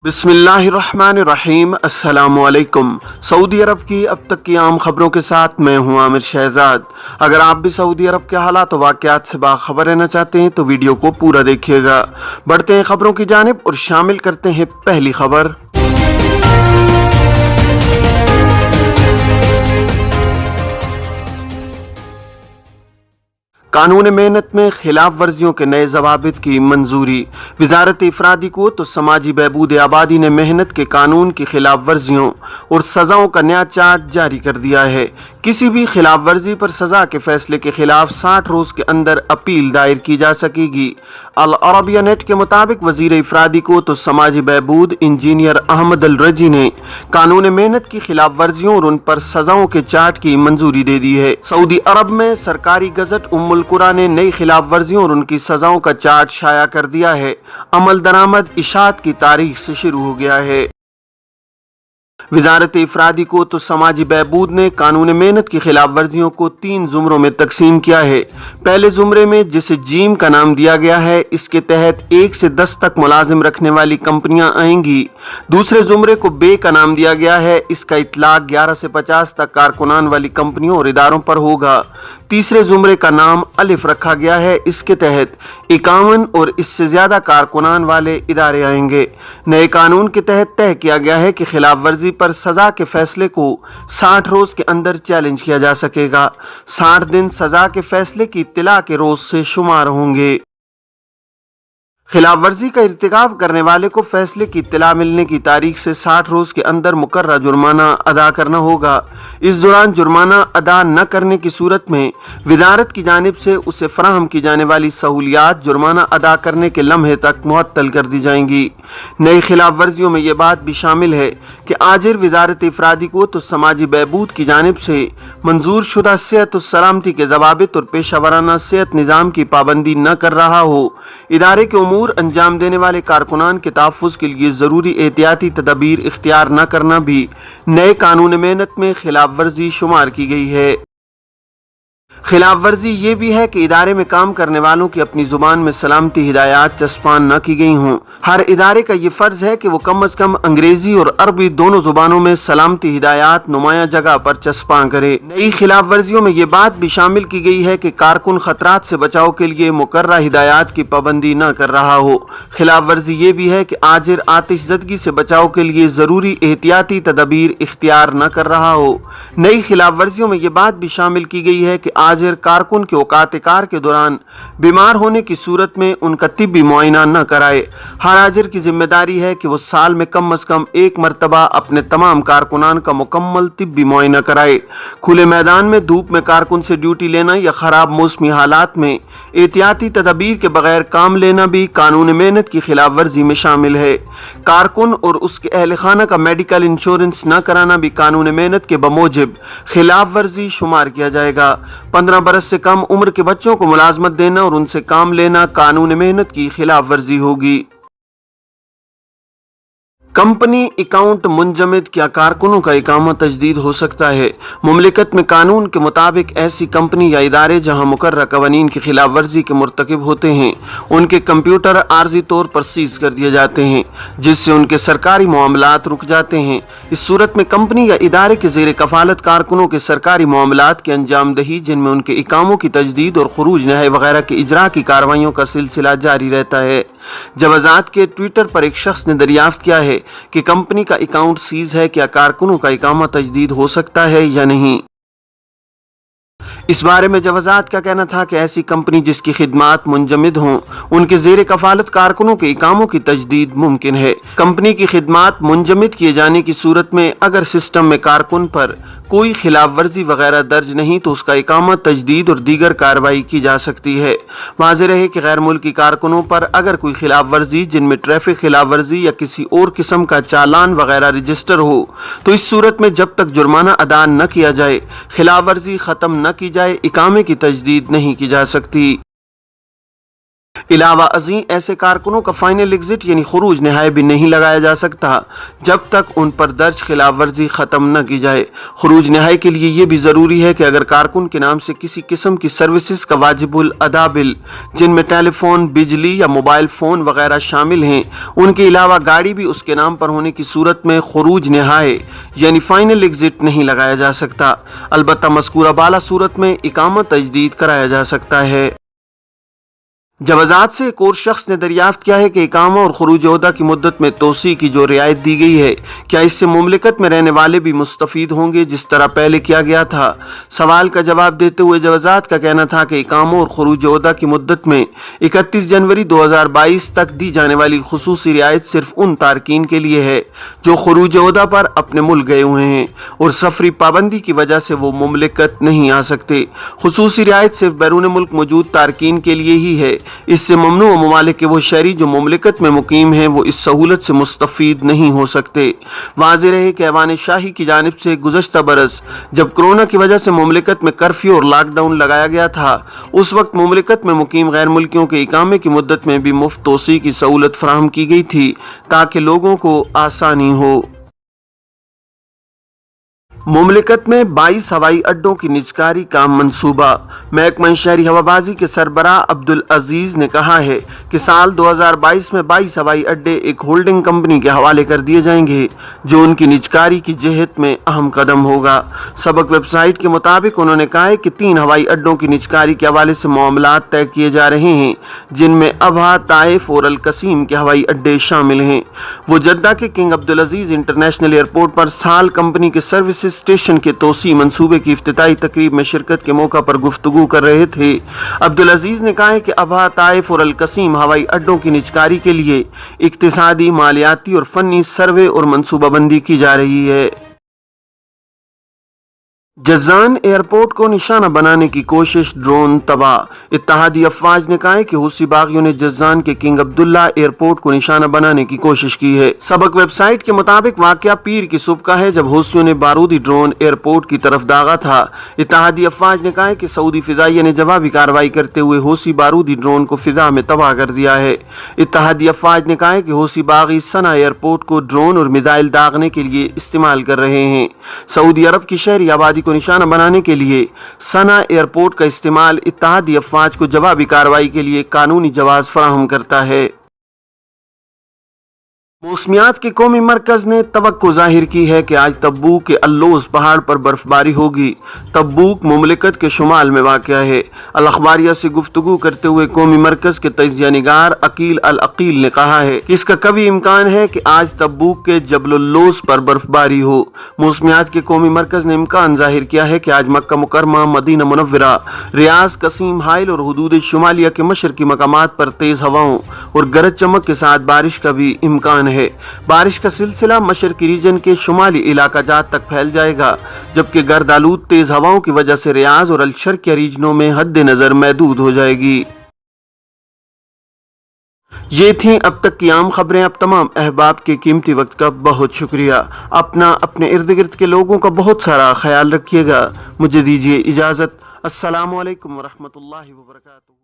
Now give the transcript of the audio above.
बिस्मिल्लाहिर्रहमानिर्रहीम। अस्सलाम वालेकुम। सऊदी अरब की अब तक की आम खबरों के साथ मैं हूं आमिर शहजाद। अगर आप भी सऊदी अरब के हालात व वाक़यात से बाखबर रहना चाहते हैं तो वीडियो को पूरा देखिएगा। बढ़ते हैं खबरों की जानिब और शामिल करते हैं पहली खबर। कानून मेहनत में खिलाफ वर्जियों के नए जवाबित की मंजूरी। वजारत इफरादी क़ुव्वत और समाजी बहबूद आबादी ने मेहनत के कानून की खिलाफ वर्जियों और सज़ाओं का नया चार्ट जारी कर दिया है। किसी भी खिलाफ वर्जी पर सज़ा के फैसले के खिलाफ 60 रोज़ के अंदर अपील दायर की जा सकेगी। अल अरबिया नेट के मुताबिक वज़ीर इफरादी क़ुव्वत और समाजी बहबूद इंजीनियर अहमद अल रजी ने कानून मेहनत की खिलाफ वर्जियों और उन पर सज़ाओं के चार्ट की मंजूरी दे दी है। सऊदी अरब में सरकारी गजट उम्मुल कुरा ने नई खिलाफ वर्जियों और उनकी सजाओं का चार्ट शाया कर दिया है। अमल दरामद इशात की तारीख से शुरू हो गया है। वजारत इफरादी को तो समाजी बहबूद ने कानून मेहनत की खिलाफ वर्जियों को 3 जुमरों में तकसीम किया है। पहले जुमरे में, जिसे जीम का नाम दिया गया है, इसके तहत 1 से 10 तक मुलाजिम रखने वाली कंपनियां आएंगी। दूसरे जुमरे को बे का नाम दिया गया है, इसका इतलाक 11 से 50 तक कारकुनान वाली कंपनियों और इदारों पर होगा। तीसरे जुमरे का नाम अलिफ रखा गया है, इसके तहत 51 और इससे ज्यादा कारकुनान वाले इदारे आएंगे। नए कानून के तहत तय किया गया है कि खिलाफ वर्जी पर सजा के फैसले को 60 रोज के अंदर चैलेंज किया जा सकेगा। 60 दिन सजा के फैसले की इत्तला के रोज से शुमार होंगे। खिलाफ वर्जी का इर्तिकाब करने वाले को फैसले की इत्तला मिलने की तारीख से 60 रोज के अंदर मुकर्रर जुर्माना अदा करना होगा। इस दौरान जुर्माना अदा न करने की सूरत में वजारत की जानिब से उसे फराहम की जाने वाली सहूलियात जुर्माना अदा करने के लम्हे तक मुअत्तल कर दी जाएंगी। नई खिलाफ वर्जियों में यह बात भी शामिल है कि आजिर वजारत इफरादी को तो समाजी बहबूद की जानिब से मंजूर शुदा सेहत और सलामती के जवाबित और पेशा वराना सेहत निज़ाम की पाबंदी न कर रहा हो। इदारे के उमूर अंजाम देने वाले कारकुनान के तहफ़्फ़ुज़ के लिए ज़रूरी एहतियाती तदबीर इख्तियार न करना भी नए कानून मेहनत में खिलाफ वर्जी शुमार की गई है। खिलाफ वर्जी ये भी है कि इदारे में काम करने वालों की अपनी जुबान में सलामती हिदायत चस्पान न की गई हों। हर इदारे का ये फर्ज है कि वो कम अज कम अंग्रेजी और अरबी दोनों जुबानों में सलामती हिदायत नुमाया जगह पर चस्पान करे। नई खिलाफ वर्जियों में ये बात भी शामिल की गई है कि कारकुन खतरात से बचाव के लिए मुकर्रर हिदायत की पाबंदी न कर रहा हो। खिलाफ वर्जी ये भी है कि आजिर आतिशज़दगी से बचाव के लिए ज़रूरी एहतियाती तदबीर इख्तियार न कर रहा हो। नई खिलाफ वर्जियों में ये बात भी शामिल की गई है कि आजिर कारकुन के औकात कार के दौरान बीमार होने की सूरत में उनका तिब्बी मुआयना न कराए। हर आजिर की जिम्मेदारी है कि वो साल में कम अज कम 1 मरतबा अपने तमाम कारकुनान का मुकम्मल तिब्बी मुआयना कराए। खुले मैदान में धूप में कारकुन से ड्यूटी लेना या खराब मौसमी हालात में एहतियाती तदबीर के बगैर काम लेना भी कानून मेहनत की खिलाफ वर्जी में शामिल है। कारकुन और उसके अहल खाना का मेडिकल इंश्योरेंस न कराना भी कानून मेहनत के बमूजिब खिलाफ वर्जी शुमार किया जाएगा। 15 बरस से कम उम्र के बच्चों को मुलाजमत देना और उनसे काम लेना कानून मेहनत की खिलाफ वर्जी होगी। कंपनी अकाउंट मुंजमद, क्या कारकुनों का इकामा तजदीद हो सकता है? मुमलिकत में कानून के मुताबिक ऐसी कंपनी या इदारे जहां मुकर्रर कवानीन की खिलाफ वर्जी के मुर्तकिब होते हैं, उनके कंप्यूटर आर्जी तौर पर सीज कर दिए जाते हैं, जिससे उनके सरकारी मामलात रुक जाते हैं। इस सूरत में कंपनी या इदारे के ज़ेर कफालत कारकुनों के सरकारी मामलात की अंजाम दही, जिनमें उनके इकामों की तजदीद और खुरूज नहाय वगैरह के इजरा की कार्रवाइयों का सिलसिला जारी रहता है। जवाजात के ट्विटर पर एक शख्स ने दरियाफ्त किया है कि कंपनी का अकाउंट सीज है, क्या कारकुनों का इकामा तजदीद हो सकता है या नहीं। इस बारे में जवाजात का कहना था कि ऐसी कंपनी जिसकी खिदमात मुंजमद हों, उनके ज़ेर कफालत कारकुनों के इकामों की तजदीद मुमकिन है। कंपनी की खिदमात मुंजमद किए जाने की सूरत में अगर सिस्टम में कारकुन पर कोई खिलाफ वर्जी वगैरह दर्ज नहीं तो उसका इकामा तजदीद और दीगर कार्रवाई की जा सकती है। वाज़ेह रहे कि गैर मुल्की कारकुनों पर अगर कोई खिलाफ वर्जी, जिनमें ट्रैफिक खिलाफ वर्जी या किसी और किस्म का चालान वगैरह रजिस्टर हो, तो इस सूरत में जब तक जुर्माना अदा न किया जाए, खिलाफ वर्जी ख़त्म न की जाए, इकामे की तजदीद नहीं की जा सकती। علاوہ ازیں ایسے کارکنوں کا فائنل ایگزٹ یعنی خروج نہائی بھی نہیں لگایا جا سکتا جب تک ان پر درج خلاف ورزی ختم نہ کی جائے۔ خروج نہائی کے لیے یہ بھی ضروری ہے کہ اگر کارکن کے نام سے کسی قسم کی سروسز کا واجب الادا بل جن میں ٹیلی فون، بجلی یا موبائل فون وغیرہ شامل ہیں، ان کے علاوہ گاڑی بھی اس کے نام پر ہونے کی صورت میں خروج نہائی یعنی فائنل ایگزٹ نہیں لگایا جا سکتا۔ البتہ مذکورہ بالا صورت میں اقامہ تجدید کرایا جا سکتا ہے۔ جوازات سے ایک اور شخص نے دریافت کیا ہے کہ اقامہ اور خروج عہدہ کی مدت میں توسیع کی جو رعایت دی گئی ہے، کیا اس سے مملکت میں رہنے والے بھی مستفید ہوں گے جس طرح پہلے کیا گیا تھا؟ سوال کا جواب دیتے ہوئے جوازات کا کہنا تھا کہ اقامہ اور خروج عہدہ کی مدت میں 31 جنوری 2022 تک دی جانے والی خصوصی رعایت صرف ان تارکین کے لیے ہے جو خروج عہدہ پر اپنے ملک گئے ہوئے ہیں اور سفری پابندی کی وجہ سے وہ مملکت نہیں آ سکتے۔ خصوصی رعایت صرف بیرون ملک موجود تارکین کے لیے ہی ہے۔ اس سے ممنوع ممالک کے وہ شہری جو مملکت میں مقیم ہیں وہ اس سہولت سے مستفید نہیں ہو سکتے۔ واضح رہے کہ ایوان شاہی کی جانب سے گزشتہ برس جب کرونا کی وجہ سے مملکت میں کرفیو اور لاک ڈاؤن لگایا گیا تھا، اس وقت مملکت میں مقیم غیر ملکیوں کے اقامے کی مدت میں بھی مفت توسیع کی سہولت فراہم کی گئی تھی تاکہ لوگوں کو آسانی ہو۔ مملکت میں 22 ہوائی اڈوں کی نجکاری کا منصوبہ۔ محکمہ شہری ہوابازی کے سربراہ عبدالعزیز نے کہا ہے کہ سال 2022 میں 22 ہوائی اڈے ایک ہولڈنگ کمپنی کے حوالے کر دیے جائیں گے جو ان کی نجکاری کی جہت میں اہم قدم ہوگا۔ سبق ویب سائٹ کے مطابق انہوں نے کہا ہے کہ 3 ہوائی اڈوں کی نجکاری کے حوالے سے معاملات طے کیے جا رہے ہیں جن میں ابہا، طائف اور القصیم کے ہوائی اڈے شامل ہیں۔ وہ جدہ کے کنگ عبدالعزیز انٹرنیشنل ایئرپورٹ پر سال کمپنی کے سروسز اسٹیشن کے توسیع منصوبے کی افتتاحی تقریب میں شرکت کے موقع پر گفتگو کر رہے تھے۔ عبدالعزیز نے کہا ہے کہ ابہا، طائف اور القصیم ہوائی اڈوں کی نجکاری کے لیے اقتصادی، مالیاتی اور فنی سروے اور منصوبہ بندی کی جا رہی ہے۔ جازان ایئرپورٹ کو نشانہ بنانے کی کوشش، ڈرون تباہ۔ اتحادی افواج نے کہا ہے کہ حوثی باغیوں نے جازان کے کنگ عبداللہ ایئرپورٹ کو نشانہ بنانے کی کوشش کی ہے۔ سبق ویب سائٹ کے مطابق واقعہ پیر کی صبح کا ہے جب حوثیوں نے بارودی ڈرون ایئرپورٹ کی طرف داغا تھا۔ اتحادی افواج نے کہا ہے کہ سعودی فضائیہ نے جوابی کارروائی کرتے ہوئے حوثی بارودی ڈرون کو فضا میں تباہ کر دیا ہے۔ اتحادی افواج نے کہا ہے کہ حوثی باغی صنع ایئرپورٹ کو ڈرون اور میزائل داغنے کے لیے استعمال کر رہے ہیں۔ سعودی عرب کی شہری آبادی کو نشانہ بنانے کے لیے صنع ایئرپورٹ کا استعمال اتحادی افواج کو جوابی کارروائی کے لیے قانونی جواز فراہم کرتا ہے۔ موسمیات کے قومی مرکز نے توقع ظاہر کی ہے کہ آج تبوک کے اللوز پہاڑ پر برف باری ہوگی۔ تبوک مملکت کے شمال میں واقع ہے۔ الاخباریہ سے گفتگو کرتے ہوئے قومی مرکز کے تجزیہ نگار عقیل العقیل نے کہا ہے کہ اس کا قوی امکان ہے کہ آج تبوک کے جبل اللوز پر برف باری ہو۔ موسمیات کے قومی مرکز نے امکان ظاہر کیا ہے کہ آج مکہ مکرمہ، مدینہ منورہ، ریاض، قصیم، حائل اور حدود شمالیہ کے مشرقی مقامات پر تیز ہواؤں اور گرج چمک کے ساتھ بارش کا بھی امکان ہے۔ بارش کا سلسلہ مشرقی ریجن کے شمالی علاقہ جات تک پھیل جائے گا جبکہ گرد آلود تیز ہواؤں کی وجہ سے ریاض اور الشرقیہ ریجنوں میں حد نظر محدود ہو جائے گی۔ یہ تھیں اب تک کی عام خبریں۔ اب تمام احباب کے قیمتی وقت کا بہت شکریہ۔ اپنے ارد گرد کے لوگوں کا بہت سارا خیال رکھیے گا۔ مجھے دیجیے اجازت۔ السلام علیکم ورحمۃ اللہ وبرکاتہ۔